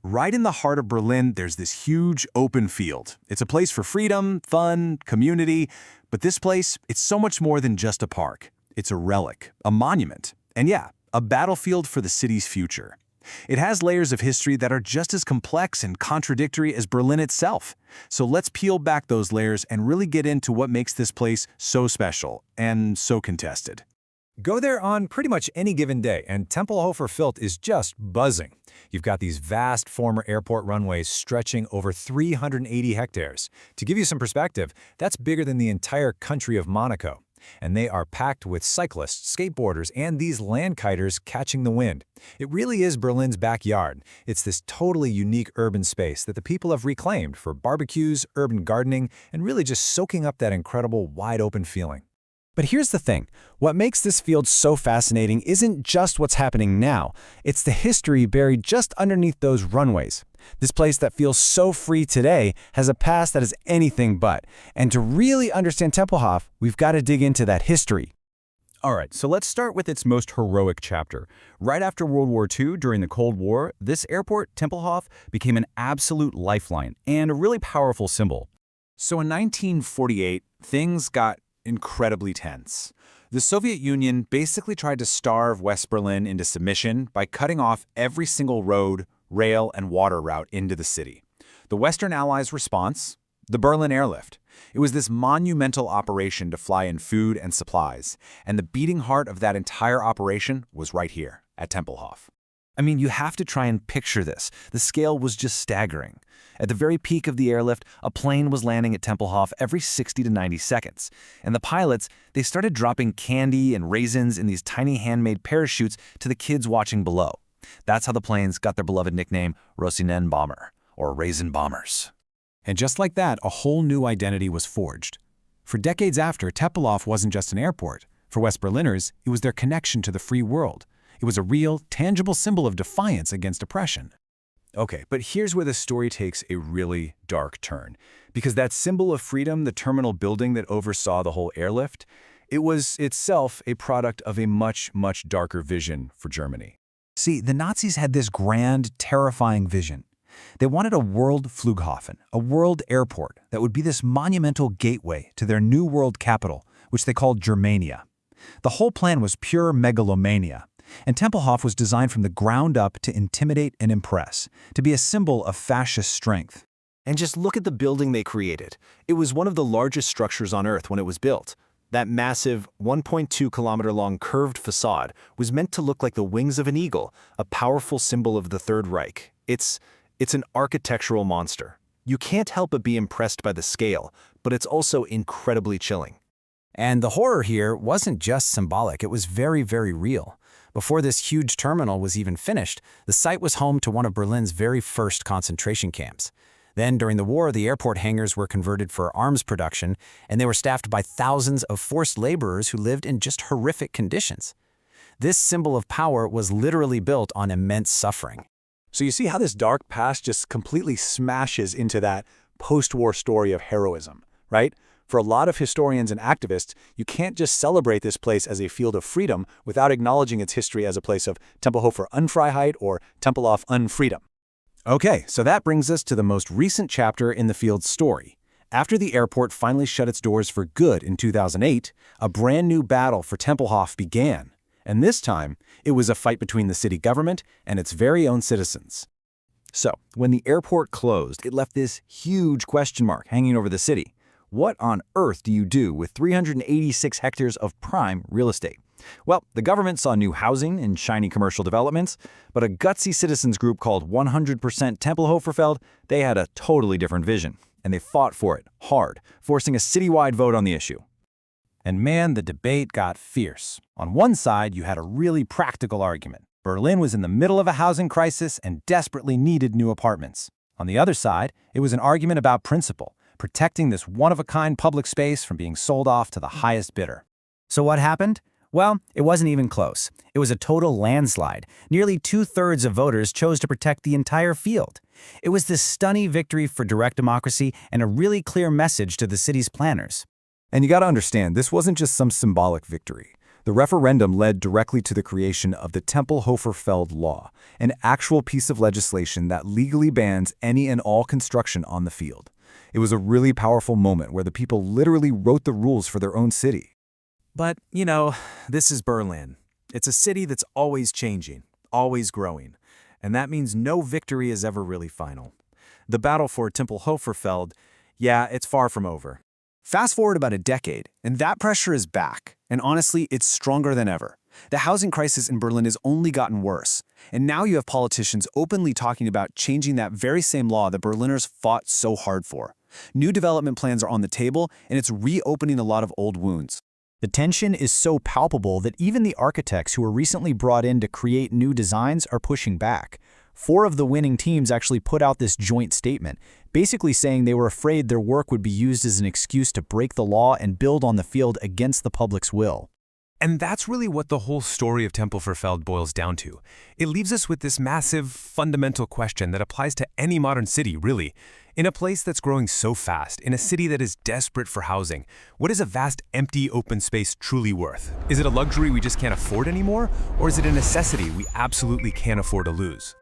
Right in the heart of Berlin, there's this huge open field. It's a place for freedom, fun, community, but this place, it's so much more than just a park. It's a relic, a monument, and yeah, a battlefield for the city's future. It has layers of history that are just as complex and contradictory as Berlin itself. So let's peel back those layers and really get into what makes this place so special and so contested. Go there on pretty much any given day, and Tempelhofer Feld is just buzzing. You've got these vast former airport runways stretching over 380 hectares. To give you some perspective, that's bigger than the entire country of Monaco. And they are packed with cyclists, skateboarders, and these land kiters catching the wind. It really is Berlin's backyard. It's this totally unique urban space that the people have reclaimed for barbecues, urban gardening, and really just soaking up that incredible wide-open feeling. But here's the thing. What makes this field so fascinating isn't just what's happening now. It's the history buried just underneath those runways. This place that feels so free today has a past that is anything but. And to really understand Tempelhof, we've got to dig into that history. All right, so let's start with its most heroic chapter. Right after World War II, during the Cold War, this airport, Tempelhof, became an absolute lifeline and a really powerful symbol. So in 1948, things got incredibly tense. The Soviet Union basically tried to starve West Berlin into submission by cutting off every single road, rail, and water route into the city. The Western Allies' response? The Berlin Airlift. It was this monumental operation to fly in food and supplies, and the beating heart of that entire operation was right here, at Tempelhof. I mean, you have to try and picture this. The scale was just staggering. At the very peak of the airlift, a plane was landing at Tempelhof every 60 to 90 seconds. And the pilots, they started dropping candy and raisins in these tiny handmade parachutes to the kids watching below. That's how the planes got their beloved nickname Rosinen Bomber, or Raisin Bombers. And just like that, a whole new identity was forged. For decades after, Tempelhof wasn't just an airport. For West Berliners, it was their connection to the free world. It was a real, tangible symbol of defiance against oppression. Okay, but here's where the story takes a really dark turn. Because that symbol of freedom, the terminal building that oversaw the whole airlift, it was itself a product of a much, much darker vision for Germany. See, the Nazis had this grand, terrifying vision. They wanted a world Flughafen, a world airport that would be this monumental gateway to their new world capital, which they called Germania. The whole plan was pure megalomania. And Tempelhof was designed from the ground up to intimidate and impress, to be a symbol of fascist strength. And just look at the building they created. It was one of the largest structures on Earth when it was built. That massive, 1.2-kilometer-long curved facade was meant to look like the wings of an eagle, a powerful symbol of the Third Reich. It's an architectural monster. You can't help but be impressed by the scale, but it's also incredibly chilling. And the horror here wasn't just symbolic, it was very, very real. Before this huge terminal was even finished, the site was home to one of Berlin's very first concentration camps. Then, during the war, the airport hangars were converted for arms production, and they were staffed by thousands of forced laborers who lived in just horrific conditions. This symbol of power was literally built on immense suffering. So you see how this dark past just completely smashes into that post-war story of heroism, right? For a lot of historians and activists, you can't just celebrate this place as a field of freedom without acknowledging its history as a place of Tempelhofer Unfreiheit or Tempelhof Unfreedom. Okay, so that brings us to the most recent chapter in the field's story. After the airport finally shut its doors for good in 2008, a brand new battle for Tempelhof began. And this time, it was a fight between the city government and its very own citizens. So, when the airport closed, it left this huge question mark hanging over the city. What on earth do you do with 386 hectares of prime real estate? Well, the government saw new housing and shiny commercial developments, but a gutsy citizens group called 100% Tempelhofer Feld, they had a totally different vision, and they fought for it hard, forcing a citywide vote on the issue. And man, the debate got fierce. On one side, you had a really practical argument. Berlin was in the middle of a housing crisis and desperately needed new apartments. On the other side, it was an argument about principle, protecting this one-of-a-kind public space from being sold off to the highest bidder. So what happened? Well, it wasn't even close. It was a total landslide. Nearly 2/3 of voters chose to protect the entire field. It was this stunning victory for direct democracy and a really clear message to the city's planners. And you gotta understand, this wasn't just some symbolic victory. The referendum led directly to the creation of the Tempelhofer Feld law, an actual piece of legislation that legally bans any and all construction on the field. It was a really powerful moment where the people literally wrote the rules for their own city. But, this is Berlin. It's a city that's always changing, always growing. And that means no victory is ever really final. The battle for Tempelhofer Feld, yeah, it's far from over. Fast forward about a decade, and that pressure is back. And honestly, it's stronger than ever. The housing crisis in Berlin has only gotten worse. And now you have politicians openly talking about changing that very same law that Berliners fought so hard for. New development plans are on the table, and it's reopening a lot of old wounds. The tension is so palpable that even the architects who were recently brought in to create new designs are pushing back. 4 of the winning teams actually put out this joint statement, basically saying they were afraid their work would be used as an excuse to break the law and build on the field against the public's will. And that's really what the whole story of Tempelhofer Feld boils down to. It leaves us with this massive, fundamental question that applies to any modern city, really. In a place that's growing so fast, in a city that is desperate for housing, what is a vast, empty, open space truly worth? Is it a luxury we just can't afford anymore? Or is it a necessity we absolutely can't afford to lose?